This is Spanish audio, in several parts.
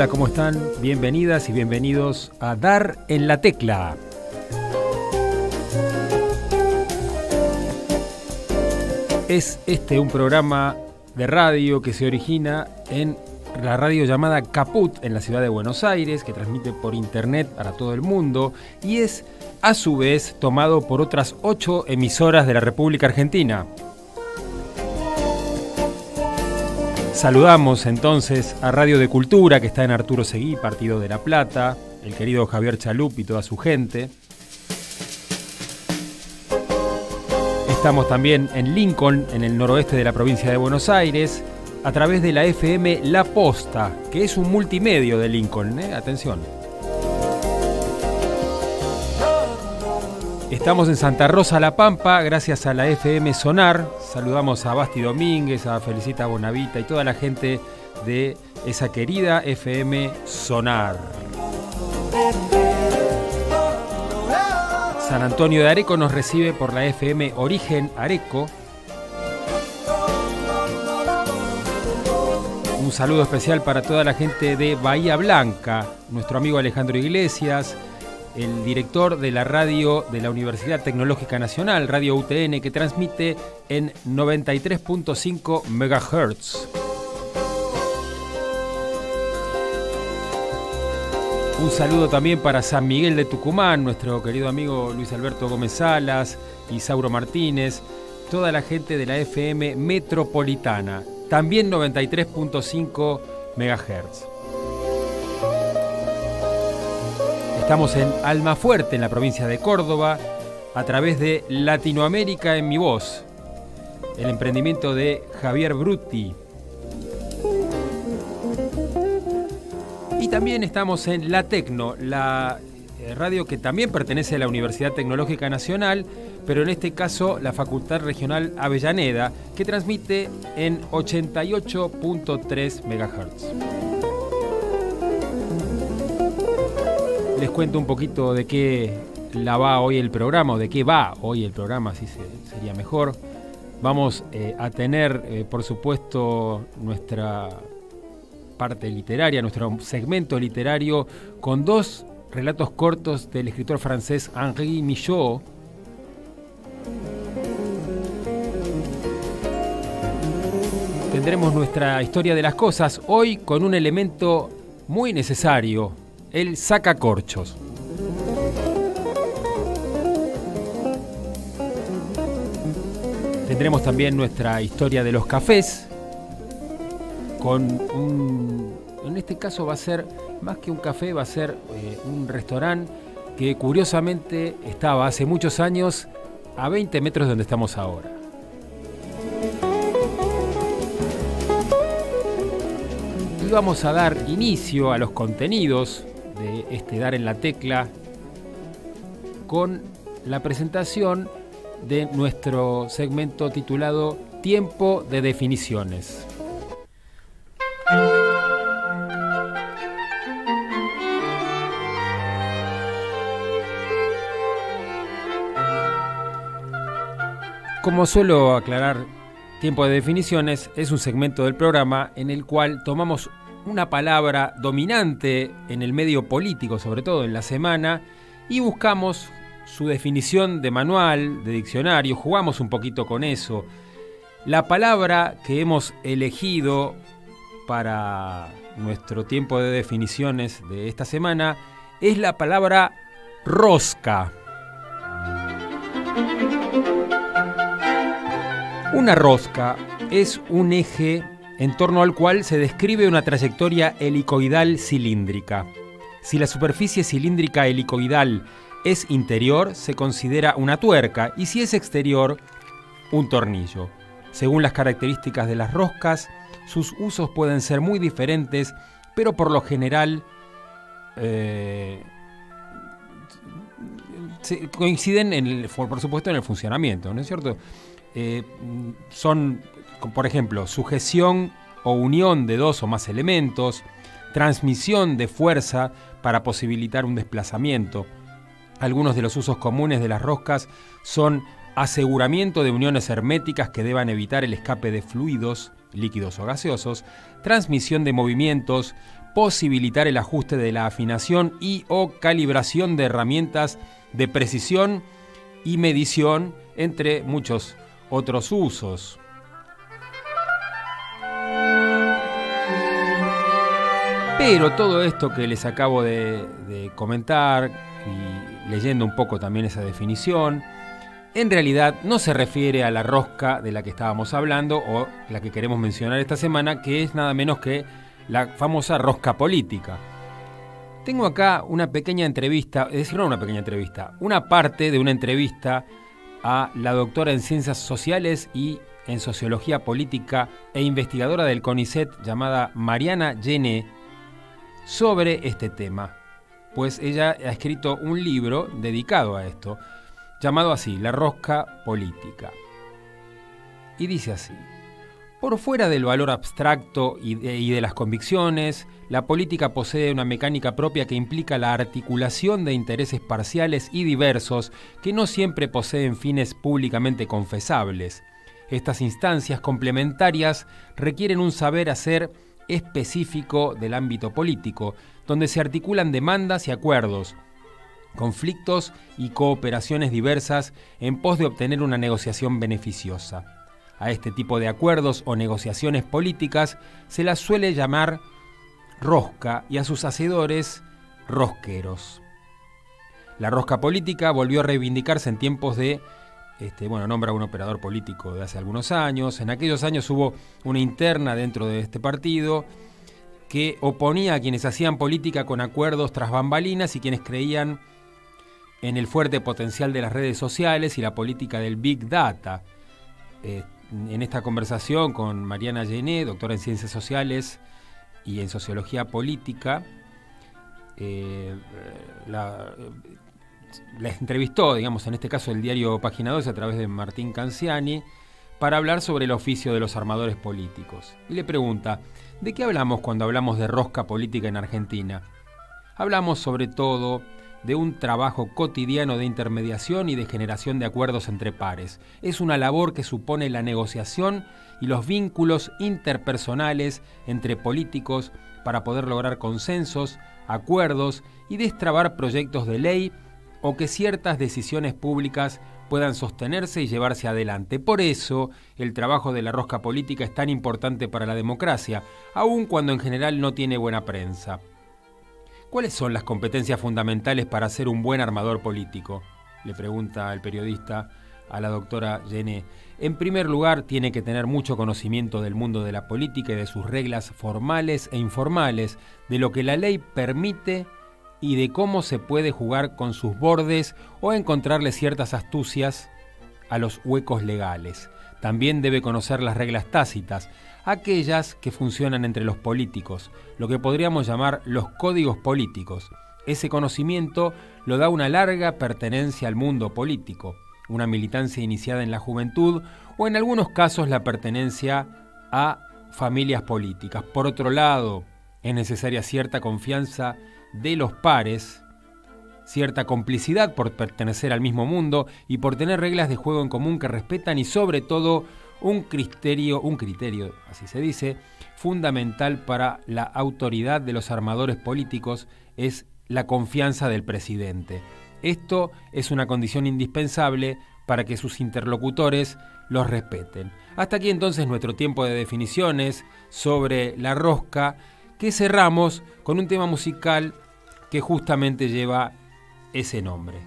Hola, ¿cómo están? Bienvenidas y bienvenidos a Dar en la Tecla. Es un programa de radio que se origina en la radio llamada Caput en la ciudad de Buenos Aires, que transmite por internet para todo el mundo y es a su vez tomado por otras 8 emisoras de la República Argentina. Saludamos entonces a Radio de Cultura, que está en Arturo Seguí, Partido de La Plata, el querido Javier Chalup y toda su gente. Estamos también en Lincoln, en el noroeste de la provincia de Buenos Aires, a través de la FM La Posta, que es un multimedio de Lincoln, atención. Estamos en Santa Rosa La Pampa, gracias a la FM Sonar. Saludamos a Basti Domínguez, a Felicita Bonavita y toda la gente de esa querida FM Sonar. San Antonio de Areco nos recibe por la FM Origen Areco. Un saludo especial para toda la gente de Bahía Blanca, nuestro amigo Alejandro Iglesias, el director de la radio de la Universidad Tecnológica Nacional, Radio UTN, que transmite en 93.5 MHz. Un saludo también para San Miguel de Tucumán, nuestro querido amigo Luis Alberto Gómez Salas, Isauro Martínez, toda la gente de la FM Metropolitana, también 93.5 MHz. Estamos en Almafuerte, en la provincia de Córdoba, a través de Latinoamérica en mi voz, el emprendimiento de Javier Brutti. Y también estamos en La Tecno, la radio que también pertenece a la Universidad Tecnológica Nacional, pero en este caso la Facultad Regional Avellaneda, que transmite en 88.3 MHz. Les cuento un poquito de qué va hoy el programa, así sería mejor. Vamos a tener, por supuesto, nuestra parte literaria, nuestro segmento literario, con 2 relatos cortos del escritor francés Henri Michaud. Tendremos nuestra historia de las cosas, hoy con un elemento muy necesario: el sacacorchos. Tendremos también nuestra historia de los cafés, en este caso va a ser, más que un café, va a ser un restaurante que curiosamente estaba hace muchos años a 20 metros de donde estamos ahora. Y vamos a dar inicio a los contenidos de Dar en la Tecla con la presentación de nuestro segmento titulado Tiempo de Definiciones. Como suelo aclarar, Tiempo de Definiciones es un segmento del programa en el cual tomamos una palabra dominante en el medio político, sobre todo en la semana, y buscamos su definición de manual, de diccionario, jugamos un poquito con eso. La palabra que hemos elegido para nuestro tiempo de definiciones de esta semana es la palabra rosca. Una rosca es un eje en torno al cual se describe una trayectoria helicoidal cilíndrica. Si la superficie cilíndrica helicoidal es interior, se considera una tuerca, y si es exterior, un tornillo. Según las características de las roscas, sus usos pueden ser muy diferentes, pero por lo general coinciden, por supuesto, en el funcionamiento, ¿no es cierto? Son, por ejemplo, sujeción o unión de 2 o más elementos, transmisión de fuerza para posibilitar un desplazamiento. Algunos de los usos comunes de las roscas son aseguramiento de uniones herméticas que deban evitar el escape de fluidos, líquidos o gaseosos, transmisión de movimientos, posibilitar el ajuste de la afinación y o calibración de herramientas de precisión y medición, entre muchos otros usos. Pero todo esto que les acabo de comentar, y leyendo un poco también esa definición, en realidad no se refiere a la rosca de la que estábamos hablando o la que queremos mencionar esta semana, que es nada menos que la famosa rosca política. Tengo acá una pequeña entrevista, es decir, no una pequeña entrevista, una parte de una entrevista a la doctora en Ciencias Sociales y en Sociología Política e investigadora del CONICET llamada Mariana Gené sobre este tema, pues ella ha escrito un libro dedicado a esto, llamado así, La rosca política. Y dice así: por fuera del valor abstracto y de las convicciones, la política posee una mecánica propia que implica la articulación de intereses parciales y diversos que no siempre poseen fines públicamente confesables. Estas instancias complementarias requieren un saber hacer específico del ámbito político, donde se articulan demandas y acuerdos, conflictos y cooperaciones diversas en pos de obtener una negociación beneficiosa. A este tipo de acuerdos o negociaciones políticas se las suele llamar rosca y a sus hacedores rosqueros. La rosca política volvió a reivindicarse en tiempos de, nombra un operador político de hace algunos años. En aquellos años hubo una interna dentro de este partido que oponía a quienes hacían política con acuerdos tras bambalinas y quienes creían en el fuerte potencial de las redes sociales y la política del Big Data. En esta conversación con Mariana Gené, doctora en Ciencias Sociales y en Sociología Política, la entrevistó, digamos, en este caso el diario Página 12 a través de Martín Canciani, para hablar sobre el oficio de los armadores políticos. Y le pregunta, ¿de qué hablamos cuando hablamos de rosca política en Argentina? Hablamos sobre todo de un trabajo cotidiano de intermediación y de generación de acuerdos entre pares. Es una labor que supone la negociación y los vínculos interpersonales entre políticos para poder lograr consensos, acuerdos y destrabar proyectos de ley o que ciertas decisiones públicas puedan sostenerse y llevarse adelante. Por eso, el trabajo de la rosca política es tan importante para la democracia, aun cuando en general no tiene buena prensa. ¿Cuáles son las competencias fundamentales para ser un buen armador político?, le pregunta el periodista a la doctora Gené. En primer lugar, tiene que tener mucho conocimiento del mundo de la política y de sus reglas formales e informales, de lo que la ley permite y de cómo se puede jugar con sus bordes o encontrarle ciertas astucias a los huecos legales. También debe conocer las reglas tácitas, aquellas que funcionan entre los políticos, lo que podríamos llamar los códigos políticos. Ese conocimiento lo da una larga pertenencia al mundo político, una militancia iniciada en la juventud o en algunos casos la pertenencia a familias políticas. Por otro lado, es necesaria cierta confianza de los pares, cierta complicidad por pertenecer al mismo mundo y por tener reglas de juego en común que respetan y sobre todo un criterio, así se dice, fundamental para la autoridad de los armadores políticos es la confianza del presidente. Esto es una condición indispensable para que sus interlocutores los respeten. Hasta aquí entonces nuestro tiempo de definiciones sobre la rosca, que cerramos con un tema musical que justamente lleva ese nombre.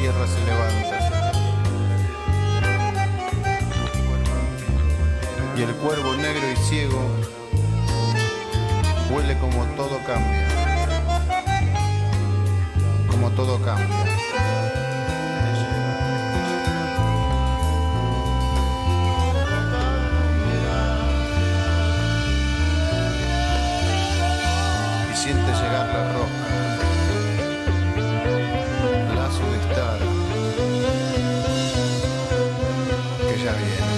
tierra se levanta. Y el cuervo negro y ciego huele como todo cambia. Como todo cambia. Siente llegar la rosca, lazo de estar, que ya viene.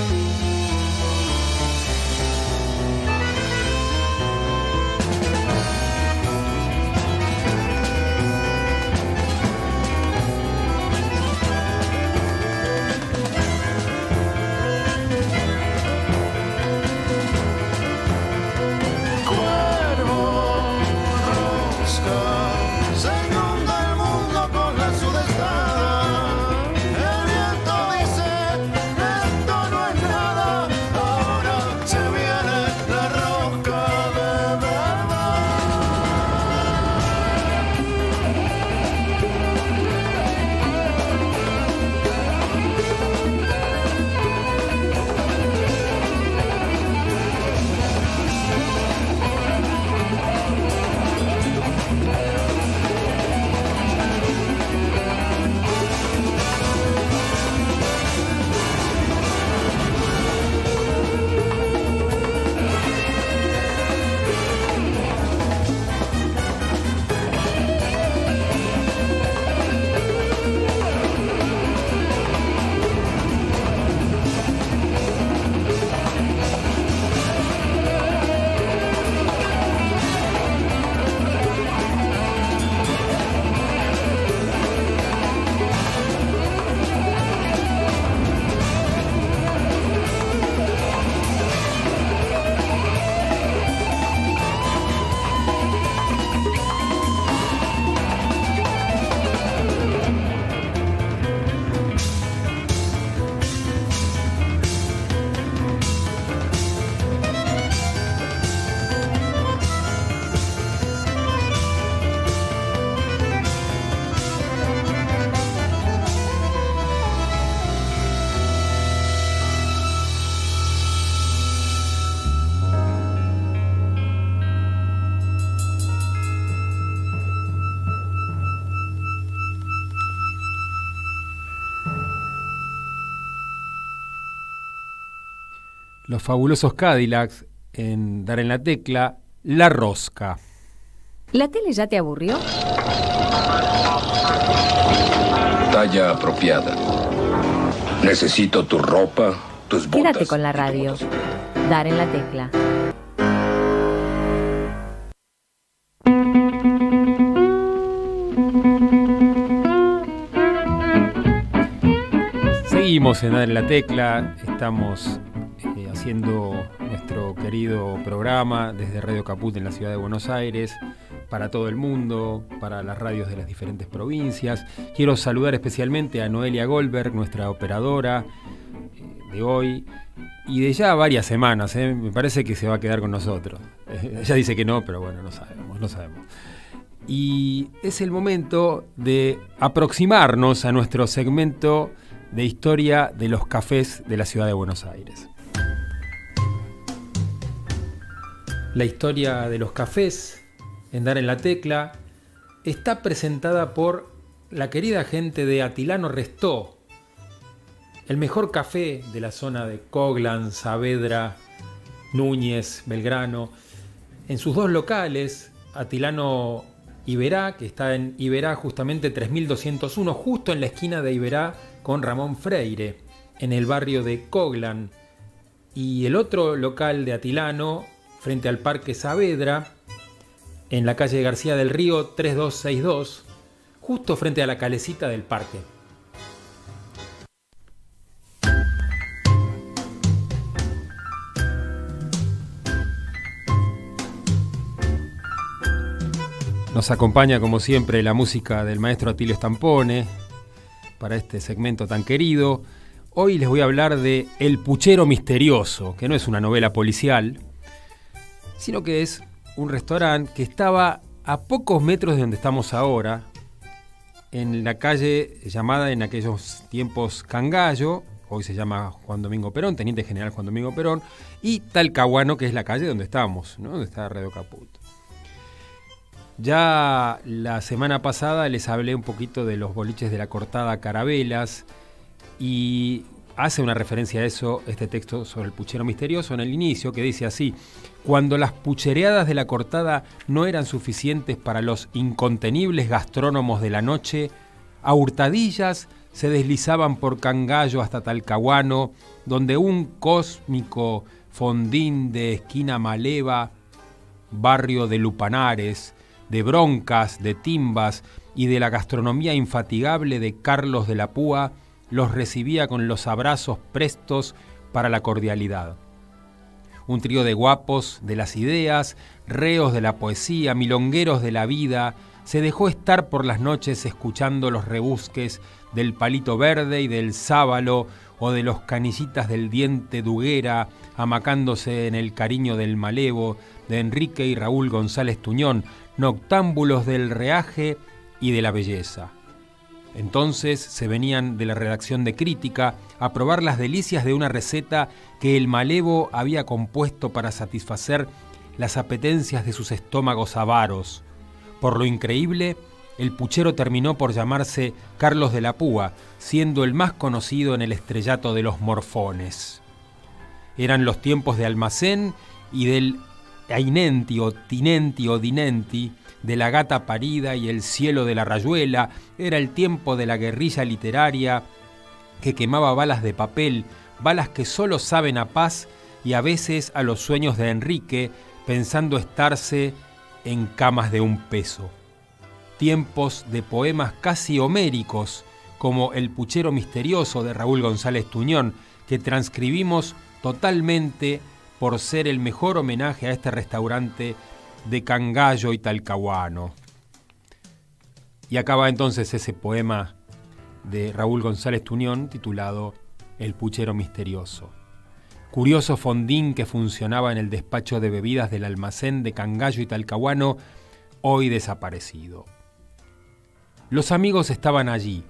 Los fabulosos Cadillacs en Dar en la Tecla, La Rosca. ¿La tele ya te aburrió? Talla apropiada. Necesito tu ropa, tus botas. Quédate con la radio. Dar en la Tecla. Seguimos en Dar en la Tecla, estamos haciendo nuestro querido programa desde Radio Caput en la ciudad de Buenos Aires, para todo el mundo, para las radios de las diferentes provincias. Quiero saludar especialmente a Noelia Goldberg, nuestra operadora de hoy, y de ya varias semanas, me parece que se va a quedar con nosotros. Ella dice que no, pero bueno, no sabemos. Y es el momento de aproximarnos a nuestro segmento de historia de los cafés de la ciudad de Buenos Aires. La historia de los cafés en Dar en la Tecla está presentada por la querida gente de Atilano Restó, el mejor café de la zona de Coglan, Saavedra, Núñez, Belgrano, en sus dos locales, Atilano Iberá, que está en Iberá justamente 3201, justo en la esquina de Iberá con Ramón Freire, en el barrio de Coglan, y el otro local de Atilano, frente al Parque Saavedra, en la calle García del Río 3262, justo frente a la calecita del parque. Nos acompaña como siempre la música del maestro Atilio Stampone para este segmento tan querido. Hoy les voy a hablar de El Puchero Misterioso, que no es una novela policial, sino que es un restaurante que estaba a pocos metros de donde estamos ahora, en la calle llamada en aquellos tiempos Cangallo, hoy se llama Juan Domingo Perón, Teniente General Juan Domingo Perón, y Talcahuano, que es la calle donde estamos, ¿no? Donde está Radio Caput. Ya la semana pasada les hablé un poquito de los boliches de la Cortada Carabelas y hace una referencia a eso este texto sobre el puchero misterioso en el inicio, que dice así: cuando las puchereadas de la Cortada no eran suficientes para los incontenibles gastrónomos de la noche, a hurtadillas se deslizaban por Cangallo hasta Talcahuano, donde un cósmico fondín de esquina Maleva, barrio de Lupanares, de broncas, de timbas y de la gastronomía infatigable de Carlos de la Púa, los recibía con los abrazos prestos para la cordialidad. Un trío de guapos de las ideas, reos de la poesía, milongueros de la vida, se dejó estar por las noches escuchando los rebusques del Palito Verde y del Sábalo o de los Canillitas del Diente Duguera, amacándose en el cariño del Malevo, de Enrique y Raúl González Tuñón, noctámbulos del reaje y de la belleza. Entonces se venían de la redacción de Crítica a probar las delicias de una receta que el Malevo había compuesto para satisfacer las apetencias de sus estómagos avaros. Por lo increíble, el puchero terminó por llamarse Carlos de la Púa, siendo el más conocido en el estrellato de los morfones. Eran los tiempos de Almacén y del Ainenti o Tinenti o Dinenti, de la gata parida y el cielo de la rayuela. Era el tiempo de la guerrilla literaria que quemaba balas de papel, balas que solo saben a paz y a veces a los sueños de Enrique, pensando estarse en camas de un peso. Tiempos de poemas casi homéricos, como El puchero misterioso de Raúl González Tuñón, que transcribimos totalmente por ser el mejor homenaje a este restaurante de Cangallo y Talcahuano. Y acaba entonces ese poema de Raúl González Tuñón titulado El puchero misterioso. Curioso fondín que funcionaba en el despacho de bebidas del almacén de Cangallo y Talcahuano, hoy desaparecido. Los amigos estaban allí,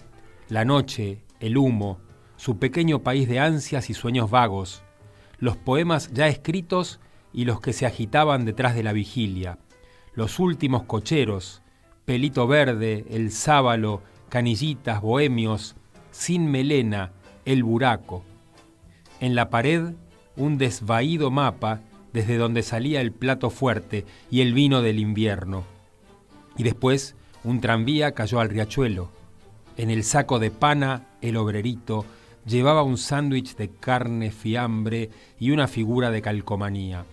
la noche, el humo, su pequeño país de ansias y sueños vagos, los poemas ya escritos y los que se agitaban detrás de la vigilia, los últimos cocheros, Pelito Verde, el Sábalo, Canillitas, bohemios, Sin Melena, el Buraco. En la pared, un desvaído mapa desde donde salía el plato fuerte y el vino del invierno. Y después, un tranvía cayó al riachuelo. En el saco de pana, el obrerito llevaba un sándwich de carne, fiambre y una figura de calcomanía.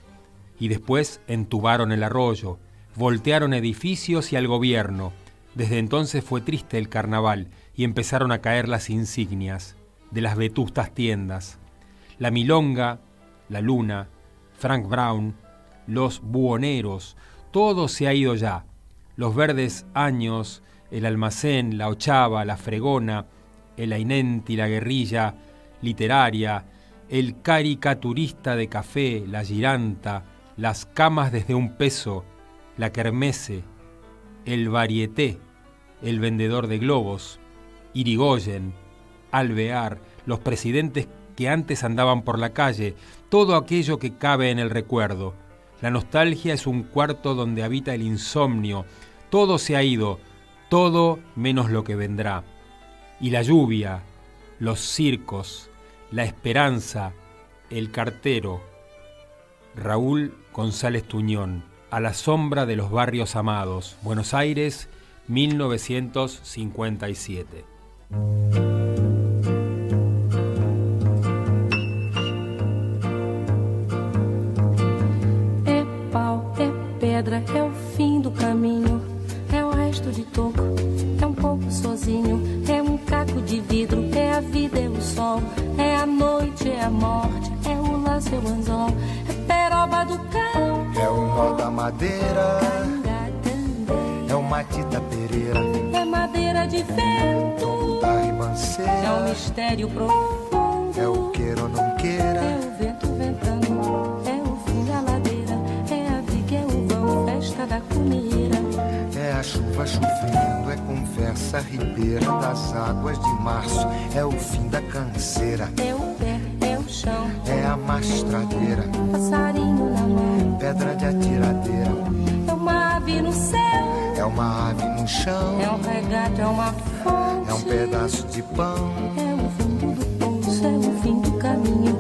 Y después entubaron el arroyo, voltearon edificios y al gobierno. Desde entonces fue triste el carnaval y empezaron a caer las insignias de las vetustas tiendas. La milonga, la luna, Frank Brown, los buhoneros, todo se ha ido ya. Los verdes años, el almacén, la ochava, la fregona, el ainenti, la guerrilla literaria, el caricaturista de café, la giranta, las camas desde un peso, la kermesse, el varieté, el vendedor de globos, Irigoyen, Alvear, los presidentes que antes andaban por la calle, todo aquello que cabe en el recuerdo. La nostalgia es un cuarto donde habita el insomnio. Todo se ha ido, todo menos lo que vendrá. Y la lluvia, los circos, la esperanza, el cartero. Raúl González Tuñón, A la sombra de los barrios amados, Buenos Aires, 1957. É pau, é pedra, é o fim do caminho, é o resto de toco, é um pouco sozinho, é um caco de vidro, é a vida, é o sol, é a noite, é a morte, é o laço, é o anzol, é peroba do campo, É o nó da madeira, é o Matita Pereira, é madeira de vento, da é o ribanceira, mistério profundo, é o queira ou não é queira, o vento ventando, é o fim da ladeira, é a viga, é o vão, festa da comida, é a chuva chovendo, é conversa essa ribeira das águas de março. É o fim da canseira, é o pé, é o chão, é a mastradeira, passarinho na mão, pedra de atiradeira, é uma ave no céu, é uma ave no chão, é um regato, é uma fonte, é um pedaço de pão, é o fundo do poço, é o fim do caminho,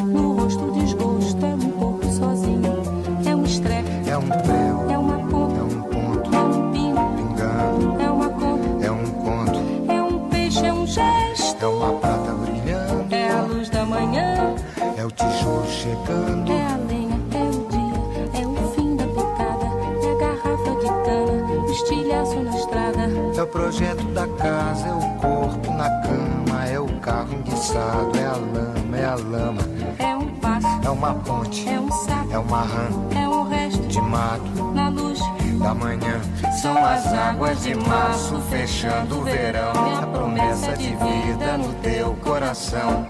no rosto desgosto, é um corpo sozinho, é um estrepe, é um prego, é uma ponta, é um ponto, é um pingo, pingando, é uma conta, é um conto, é um peixe, é um gesto, é uma prata brilhando, é a luz da manhã, é o tijolo chegando, é a lenha, é o dia, é o fim da picada, é a garrafa de cana, o estilhaço na estrada, é o projeto da casa, é o corpo na cama, é o carro enguiçado, é a lama, é um passo, é uma ponte, é um sapo, é uma rã é um resto de mato na luz da manhã. São as águas de março fechando o verão, é a promessa de vida no teu coração.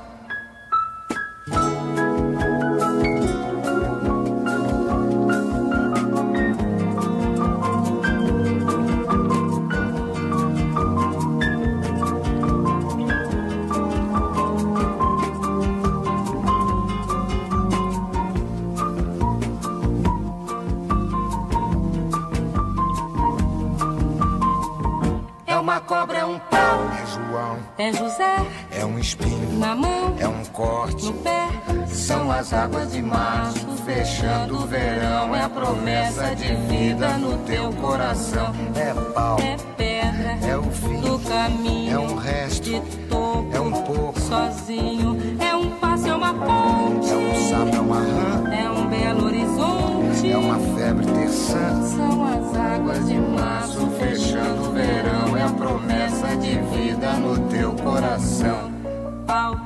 Uma cobra, é um pau, é João, é José, é um espinho, na mão, é um corte, no pé, são as águas de março fechando o verão, é a promessa de vida no teu coração. É pau, é pedra, é o fim do caminho, é um resto, de topo, é um pouco, sozinho, é um passo, é uma ponte, é um sapo, é uma rã, é um belo horizonte, é uma febre terçã. são as águas de março Fechando o verão, é a promessa de vida no teu coração. pau,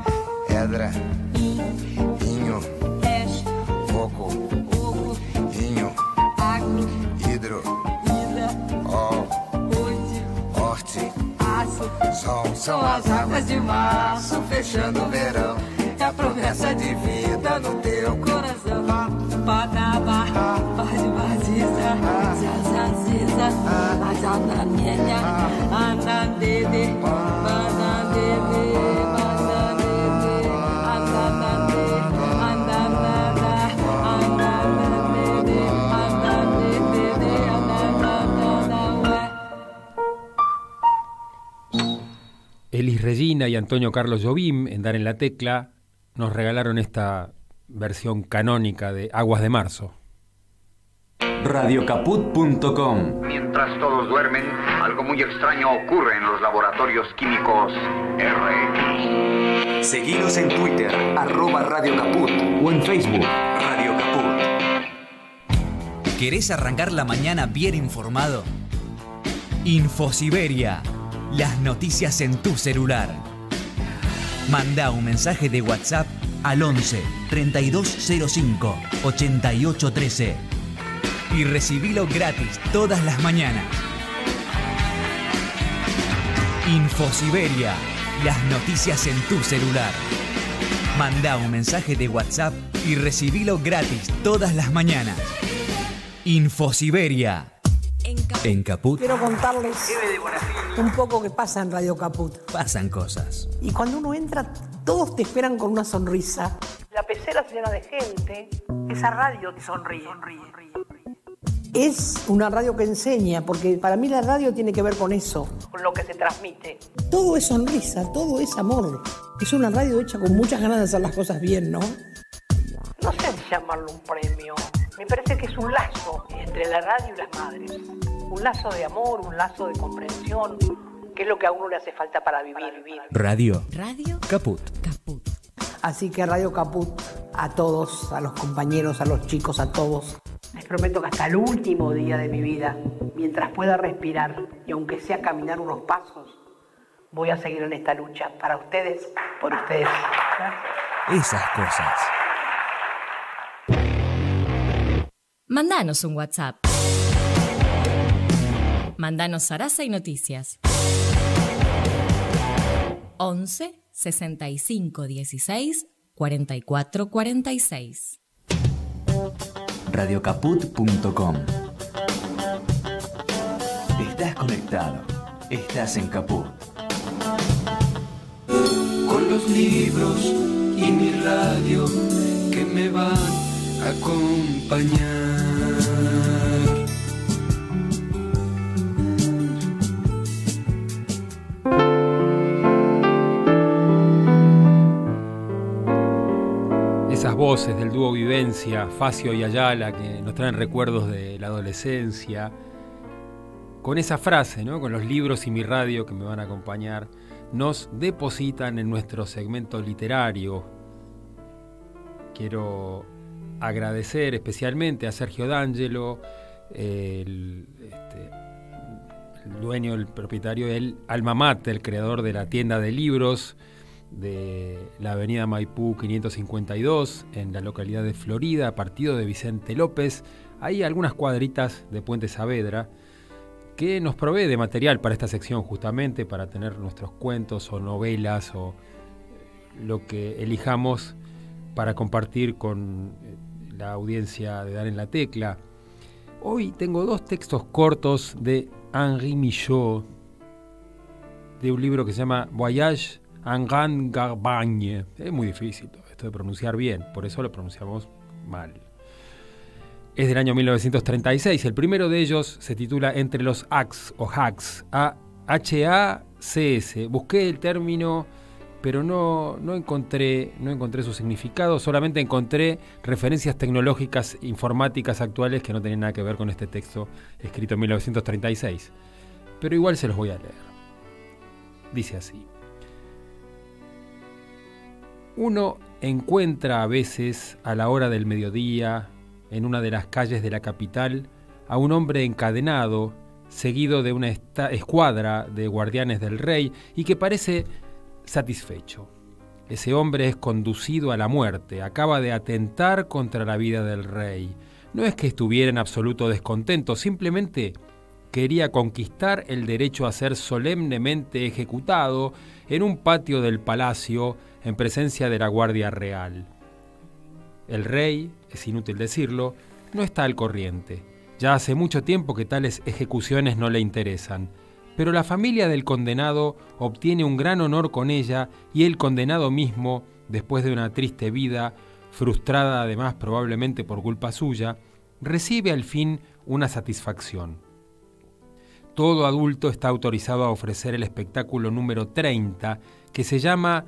Pedra, inho, peixe, coco, oco, inho, agro, hidro, ida, ol, oite, horte, aço, sol. São as águas de março fechando o verão, é a promessa de vida no teu coração, badaba, baziza, zazaziza, azananenha, anandede, banandede, banandede, andanande, andanada, andanandede, andanandede, andanada. Elis Regina y Antonio Carlos Jobim, en Dar en la Tecla, nos regalaron esta versión canónica de Aguas de Marzo. Radiocaput.com. Mientras todos duermen, algo muy extraño ocurre en los laboratorios químicos RX. Seguinos en Twitter, @Radio Caput, o en Facebook, Radio Caput. ¿Querés arrancar la mañana bien informado? Infosiberia, las noticias en tu celular. Manda un mensaje de WhatsApp al 11 3205 8813 y recibilo gratis todas las mañanas. Infosiberia, las noticias en tu celular. Manda un mensaje de WhatsApp y recibilo gratis todas las mañanas. Infosiberia. En Caput Quiero contarles un poco que pasa en Radio Caput. pasan cosas. Y cuando uno entra, todos te esperan con una sonrisa. La pecera se llena de gente. Esa radio te sonríe. Es una radio que enseña, porque para mí la radio tiene que ver con eso, con lo que se transmite. Todo es sonrisa, todo es amor. Es una radio hecha con muchas ganas de hacer las cosas bien, ¿no? No sé si llamarlo un premio. Me parece que es un lazo entre la radio y las madres. Un lazo de amor, un lazo de comprensión, que es lo que a uno le hace falta para vivir. Radio Radio Caput. Caput. Así que Radio Caput, a todos, a los compañeros, a los chicos, a todos. Les prometo que hasta el último día de mi vida, mientras pueda respirar y aunque sea caminar unos pasos, voy a seguir en esta lucha para ustedes, por ustedes. Esas cosas. Mandanos un WhatsApp. Mandanos zaraza y noticias. 11 65 16 44 46. Radiocaput.com. Estás conectado estás en Caput. Con los libros y mi radio que me van a acompañar. Esas voces del dúo Vivencia, Facio y Ayala, que nos traen recuerdos de la adolescencia, con esa frase, ¿no? Con los libros y mi radio que me van a acompañar, nos depositan en nuestro segmento literario. Quiero agradecer especialmente a Sergio D'Angelo, el dueño, el propietario del Alma Mater, el creador de la tienda de libros de la avenida Maipú 552 en la localidad de Florida, partido de Vicente López, hay algunas cuadritas de Puente Saavedra, que nos provee de material para esta sección, justamente para tener nuestros cuentos o novelas o lo que elijamos para compartir con la audiencia de Dar en la Tecla. Hoy tengo 2 textos cortos de Henri Michaud, de un libro que se llama Voyage en Grande Garbagne. Es muy difícil esto de pronunciar bien, por eso lo pronunciamos mal. Es del año 1936. El primero de ellos se titula Entre los Hacks o Hacks, H-A-C-S. Busqué el término, pero no encontré su significado, solamente encontré referencias tecnológicas informáticas actuales que no tenían nada que ver con este texto escrito en 1936. Pero igual se los voy a leer. Dice así. Uno encuentra a veces, a la hora del mediodía, en una de las calles de la capital, a un hombre encadenado, seguido de una escuadra de guardianes del rey, y que parece satisfecho. Ese hombre es conducido a la muerte, acaba de atentar contra la vida del rey. No es que estuviera en absoluto descontento, simplemente quería conquistar el derecho a ser solemnemente ejecutado en un patio del palacio en presencia de la Guardia Real. El rey, es inútil decirlo, no está al corriente. Ya hace mucho tiempo que tales ejecuciones no le interesan. Pero la familia del condenado obtiene un gran honor con ella y el condenado mismo, después de una triste vida, frustrada además probablemente por culpa suya, recibe al fin una satisfacción. Todo adulto está autorizado a ofrecer el espectáculo número 30, que se llama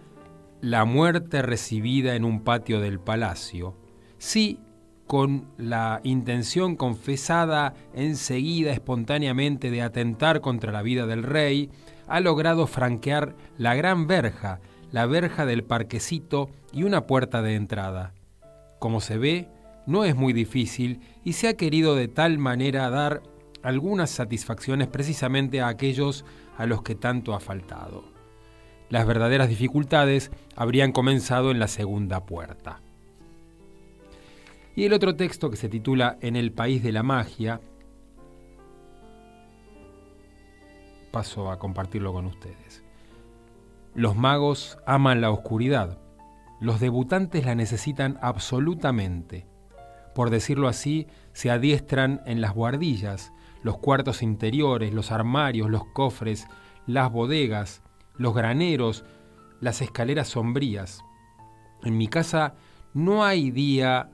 La muerte recibida en un patio del palacio, si con la intención confesada enseguida espontáneamente de atentar contra la vida del rey, ha logrado franquear la gran verja, la verja del parquecito y una puerta de entrada. Como se ve, no es muy difícil y se ha querido de tal manera dar algunas satisfacciones precisamente a aquellos a los que tanto ha faltado. Las verdaderas dificultades habrían comenzado en la segunda puerta. Y el otro texto, que se titula En el país de la magia, paso a compartirlo con ustedes. Los magos aman la oscuridad. Los debutantes la necesitan absolutamente. Por decirlo así, se adiestran en las buhardillas, los cuartos interiores, los armarios, los cofres, las bodegas, los graneros, las escaleras sombrías. En mi casa no hay día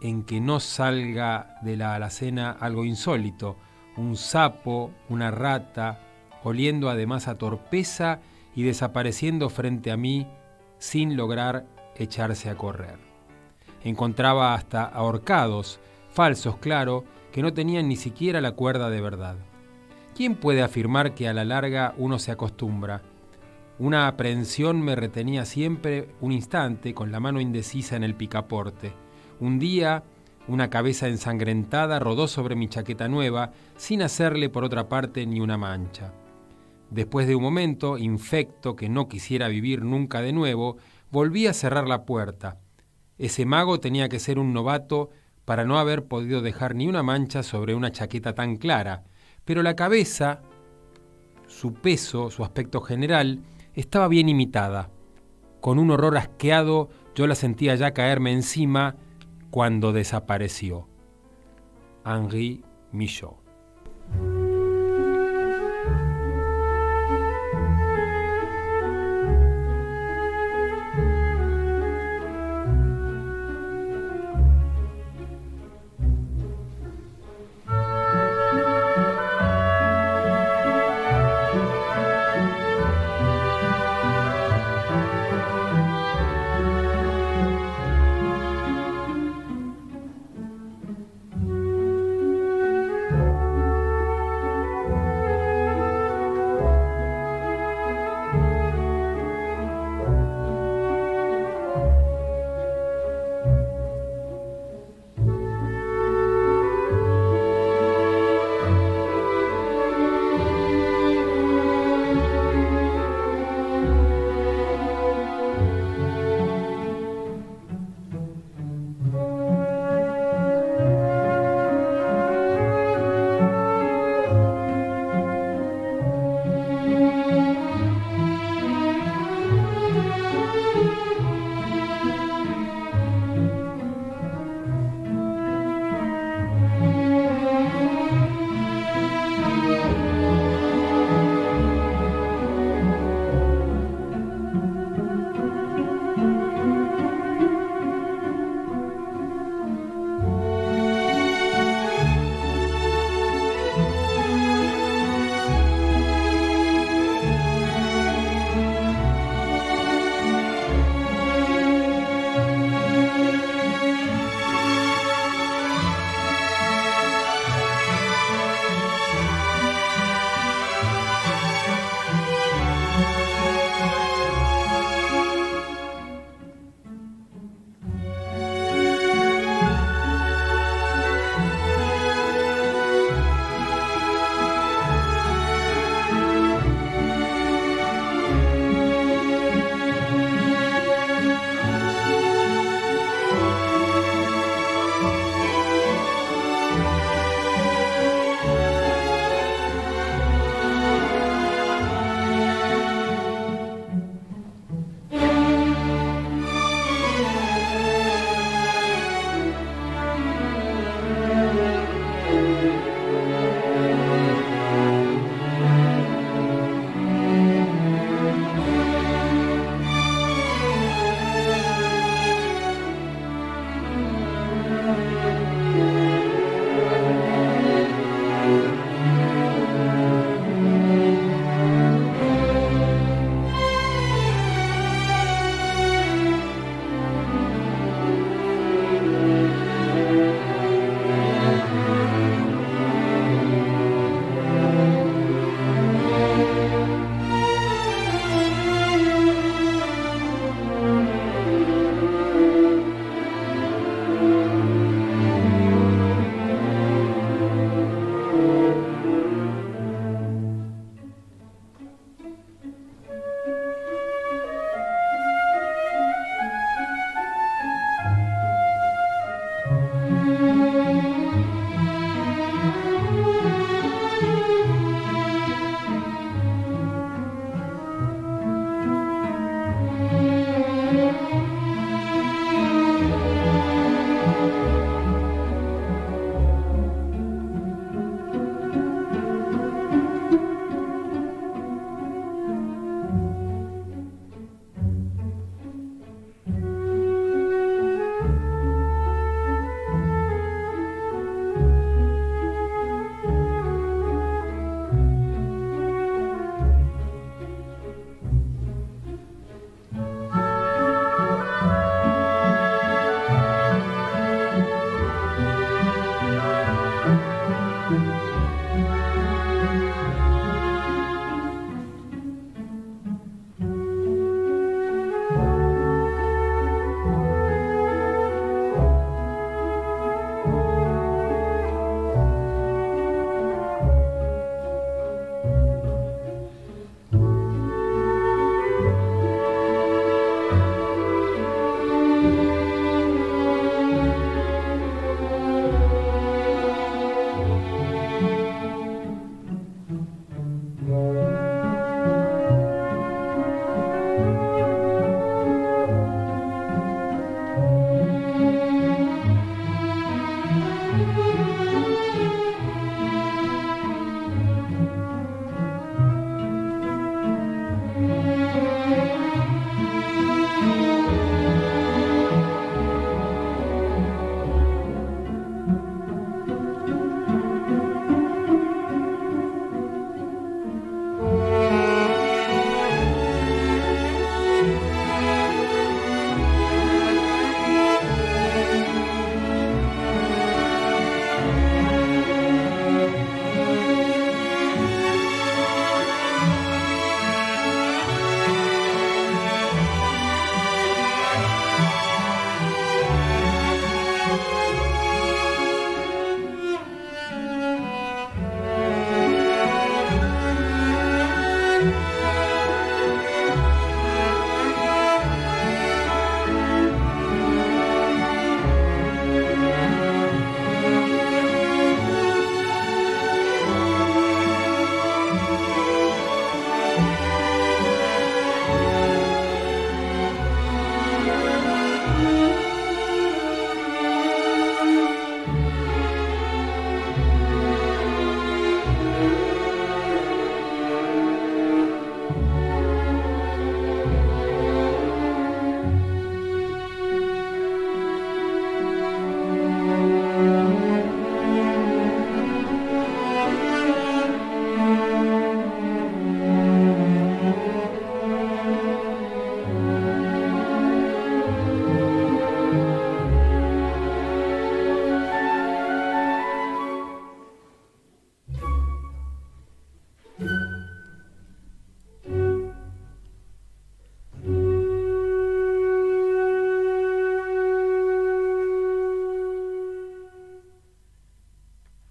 en que no salga de la alacena algo insólito, un sapo, una rata, oliendo además a torpeza y desapareciendo frente a mí sin lograr echarse a correr. Encontraba hasta ahorcados, falsos claro, que no tenían ni siquiera la cuerda de verdad. ¿Quién puede afirmar que a la larga uno se acostumbra? Una aprehensión me retenía siempre un instante con la mano indecisa en el picaporte. Un día, una cabeza ensangrentada rodó sobre mi chaqueta nueva, sin hacerle por otra parte ni una mancha. Después de un momento, infecto que no quisiera vivir nunca de nuevo, volví a cerrar la puerta. Ese mago tenía que ser un novato para no haber podido dejar ni una mancha sobre una chaqueta tan clara, pero la cabeza, su peso, su aspecto general, estaba bien imitada. Con un horror asqueado, yo la sentía ya caerme encima cuando desapareció. Henri Michaud.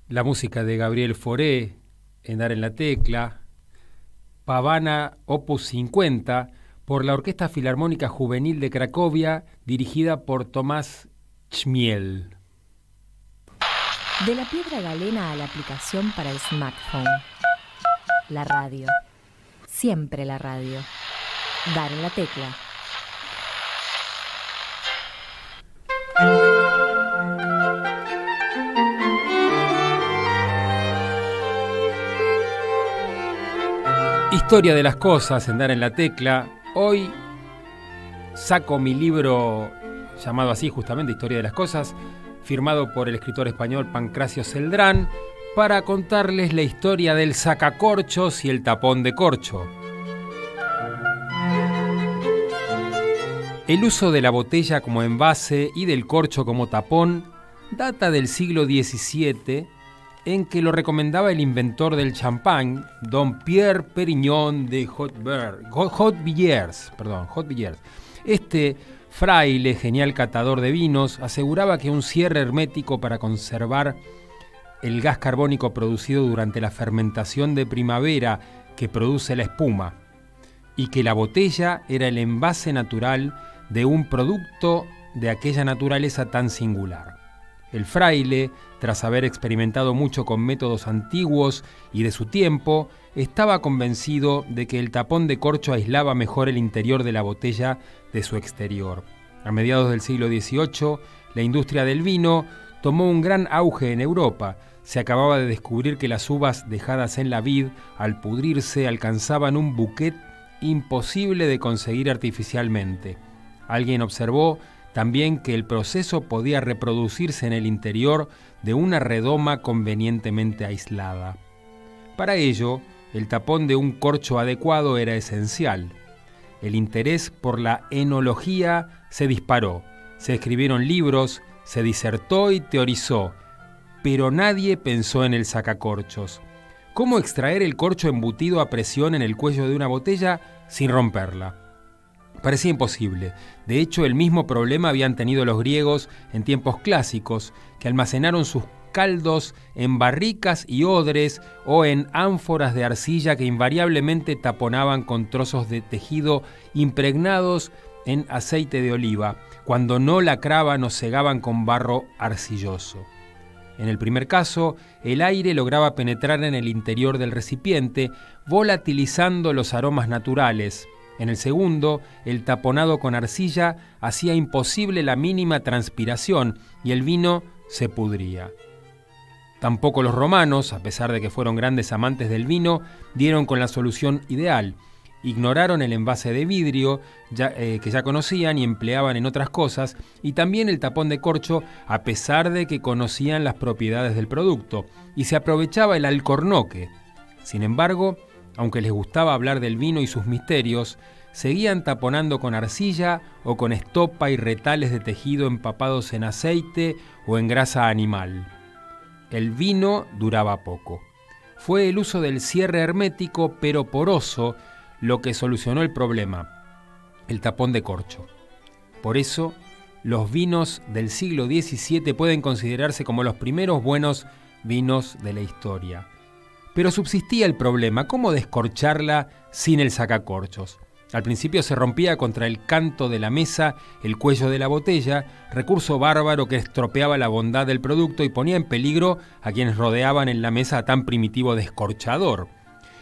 la música de Gabriel Fauré en Dar en la Tecla, Pavana Opus 50, por la Orquesta Filarmónica Juvenil de Cracovia, dirigida por Tomás Chmiel. De la piedra galena a la aplicación para el smartphone. La radio. Siempre la radio. Dar en la Tecla. Historia de las cosas en Dar en la Tecla. Hoy saco mi libro llamado así justamente, Historia de las cosas, firmado por el escritor español Pancracio Celdrán, para contarles la historia del sacacorchos y el tapón de corcho. El uso de la botella como envase y del corcho como tapón data del siglo XVII, en que lo recomendaba el inventor del champán, don Pierre Perignon de Hautevillers. Este fraile, genial catador de vinos, aseguraba que un cierre hermético para conservar el gas carbónico producido durante la fermentación de primavera que produce la espuma, y que la botella era el envase natural de un producto de aquella naturaleza tan singular. El fraile, tras haber experimentado mucho con métodos antiguos y de su tiempo, estaba convencido de que el tapón de corcho aislaba mejor el interior de la botella de su exterior. A mediados del siglo XVIII, la industria del vino tomó un gran auge en Europa. Se acababa de descubrir que las uvas dejadas en la vid, al pudrirse, alcanzaban un bouquet imposible de conseguir artificialmente. Alguien observó también que el proceso podía reproducirse en el interior de una redoma convenientemente aislada. Para ello, el tapón de un corcho adecuado era esencial. El interés por la enología se disparó. Se escribieron libros, se disertó y teorizó, pero nadie pensó en el sacacorchos. ¿Cómo extraer el corcho embutido a presión en el cuello de una botella sin romperla? Parecía imposible. De hecho, el mismo problema habían tenido los griegos en tiempos clásicos, que almacenaron sus caldos en barricas y odres o en ánforas de arcilla que invariablemente taponaban con trozos de tejido impregnados en aceite de oliva, cuando no lacraban o cegaban con barro arcilloso. En el primer caso, el aire lograba penetrar en el interior del recipiente, volatilizando los aromas naturales. En el segundo, el taponado con arcilla hacía imposible la mínima transpiración y el vino se pudría. Tampoco los romanos, a pesar de que fueron grandes amantes del vino, dieron con la solución ideal. Ignoraron el envase de vidrio que ya conocían y empleaban en otras cosas, y también el tapón de corcho, a pesar de que conocían las propiedades del producto, y se aprovechaba el alcornoque. Sin embargo, aunque les gustaba hablar del vino y sus misterios, seguían taponando con arcilla o con estopa y retales de tejido empapados en aceite o en grasa animal. El vino duraba poco. Fue el uso del cierre hermético pero poroso lo que solucionó el problema, el tapón de corcho. Por eso, los vinos del siglo XVII pueden considerarse como los primeros buenos vinos de la historia. Pero subsistía el problema, ¿cómo descorcharla sin el sacacorchos? Al principio se rompía contra el canto de la mesa el cuello de la botella, recurso bárbaro que estropeaba la bondad del producto y ponía en peligro a quienes rodeaban en la mesa a tan primitivo descorchador.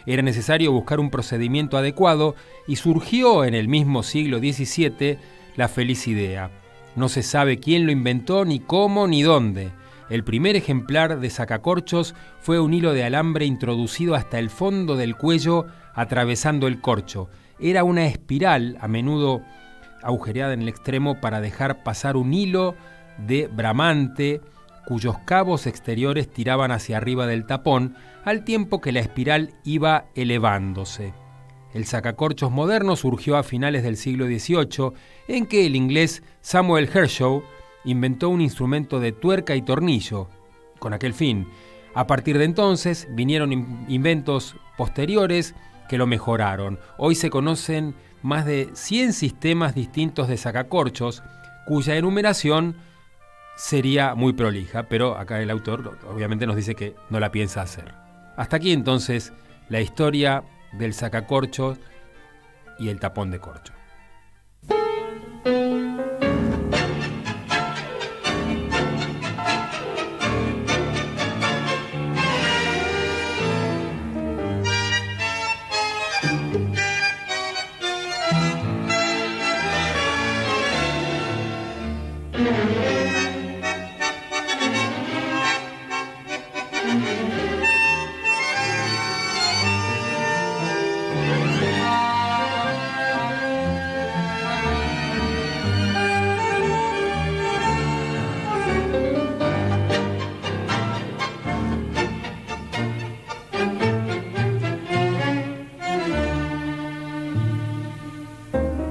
Era necesario buscar un procedimiento adecuado y surgió en el mismo siglo XVII la feliz idea. No se sabe quién lo inventó, ni cómo, ni dónde. El primer ejemplar de sacacorchos fue un hilo de alambre introducido hasta el fondo del cuello, atravesando el corcho. Era una espiral, a menudo agujereada en el extremo para dejar pasar un hilo de bramante, cuyos cabos exteriores tiraban hacia arriba del tapón, al tiempo que la espiral iba elevándose. El sacacorchos moderno surgió a finales del siglo XVIII, en que el inglés Samuel Hershaw inventó un instrumento de tuerca y tornillo, con aquel fin. A partir de entonces vinieron inventos posteriores que lo mejoraron. Hoy se conocen más de 100 sistemas distintos de sacacorchos, cuya enumeración sería muy prolija, pero acá el autor obviamente nos dice que no la piensa hacer. Hasta aquí entonces la historia del sacacorcho y el tapón de corcho.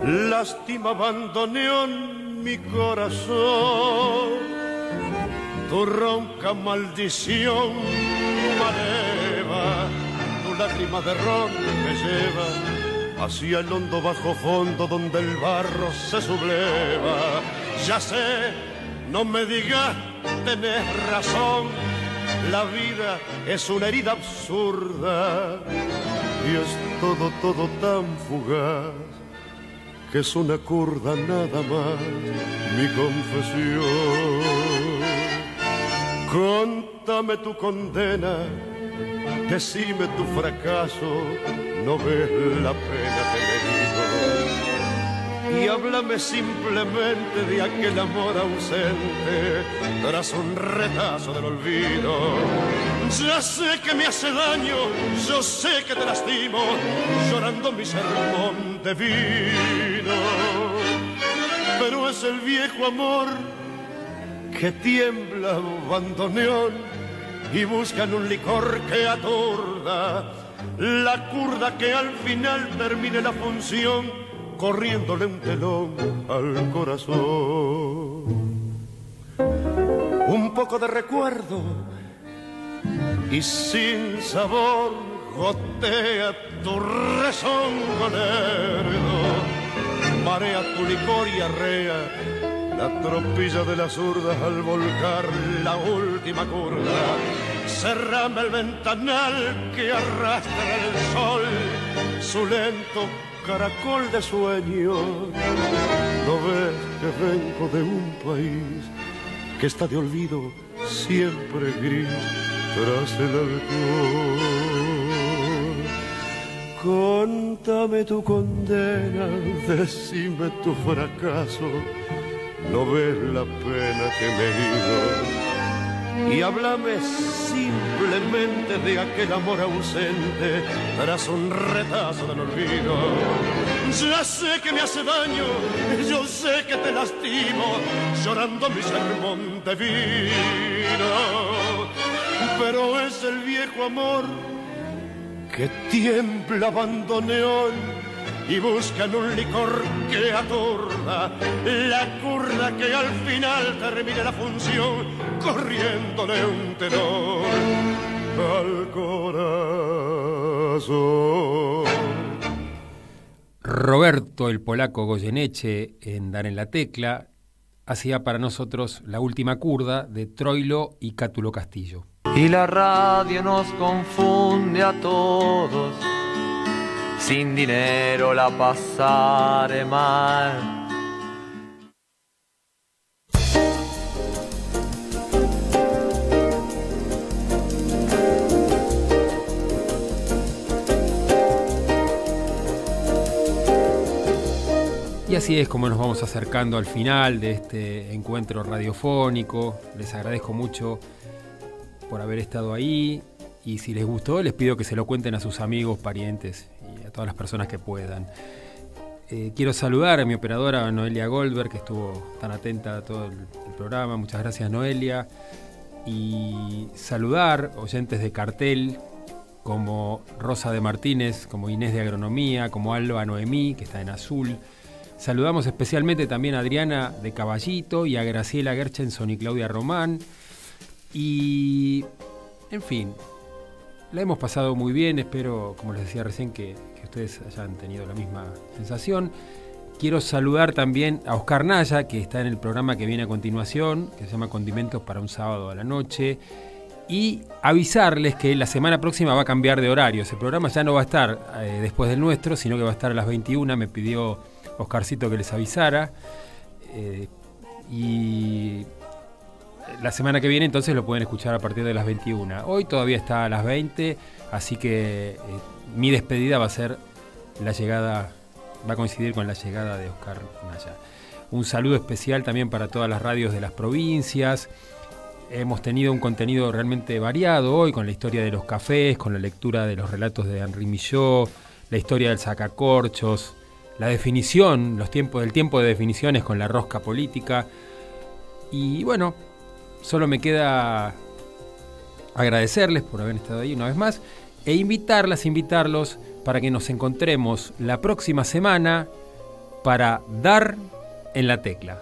Lástima bandoneón mi corazón, tu ronca maldición maleva, tu lágrima de ron me lleva hacia el hondo bajo fondo donde el barro se subleva. Ya sé, no me digas, tenés razón, la vida es una herida absurda y es todo tan fugaz que es una curda nada más mi confesión. Contame tu condena, decime tu fracaso, no ves la pena que me digo. Y háblame simplemente de aquel amor ausente tras un retazo del olvido. Ya sé que me hace daño, yo sé que te lastimo, llorando mi sermón de vino. Pero es el viejo amor que tiembla bandoneón y buscan un licor que aturda la curda que al final termine la función corriéndole un telón al corazón. Un poco de recuerdo y sin sabor gotea tu rezongo lerdo, marea tu licor y arrea la tropilla de las zurdas al volcar la última curva. Cerrame el ventanal que arrastra el sol, su lento caracol de sueño. ¿No ves que vengo de un país que está de olvido siempre gris tras el alcohol? Contame tu condena, decime tu fracaso, no ves la pena que me he ido. Y háblame simplemente de aquel amor ausente tras un retazo del olvido. Ya sé que me hace daño, yo sé que te lastimo, llorando mi sermón de vino. Pero es el viejo amor que tiembla bandoneón y buscan un licor que aturda la curda que al final termine la función corriéndole un tenor al corazón. Roberto el polaco Goyeneche en Dar en la Tecla hacía para nosotros la última curda de Troilo y Cátulo Castillo. Y la radio nos confunde a todos, sin dinero la pasaré mal. Y así es como nos vamos acercando al final de este encuentro radiofónico. Les agradezco mucho por haber estado ahí. Y si les gustó, les pido que se lo cuenten a sus amigos, parientes y a todas las personas que puedan. Quiero saludar a mi operadora Noelia Goldberg, que estuvo tan atenta a todo el programa. Muchas gracias, Noelia. Y saludar oyentes de cartel como Rosa de Martínez, como Inés de Agronomía, como Alba Noemí, que está en azul. Saludamos especialmente también a Adriana de Caballito y a Graciela Gerchenson y Claudia Román. Y, en fin, la hemos pasado muy bien. Espero, como les decía recién, que ustedes hayan tenido la misma sensación. quiero saludar también a Oscar Naya, que está en el programa que viene a continuación, que se llama Condimentos para un sábado a la noche, y avisarles que la semana próxima va a cambiar de horario. Ese programa ya no va a estar después del nuestro, sino que va a estar a las 21. Me pidió Oscarcito que les avisara. Y la semana que viene entonces lo pueden escuchar a partir de las 21. Hoy todavía está a las 20, así que mi despedida va a ser va a coincidir con la llegada de Oscar Naya. Un saludo especial también para todas las radios de las provincias. Hemos tenido un contenido realmente variado hoy, con la historia de los cafés, con la lectura de los relatos de Henri Millot, la historia del sacacorchos, la definición, el tiempo de definiciones con la rosca política. Y bueno, solo me queda agradecerles por haber estado ahí una vez más e invitarlos para que nos encontremos la próxima semana para dar en la tecla.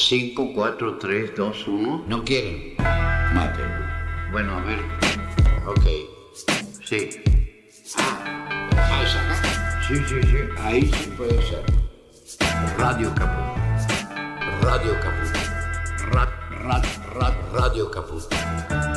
Cinco, 4, 3, 2, 1. No quieren. Mate. Bueno, a ver. Ok. Sí. Ah, ¿es acá? Sí. Ahí sí puede ser. Radio Caput. Radio Caput. Radio Caput.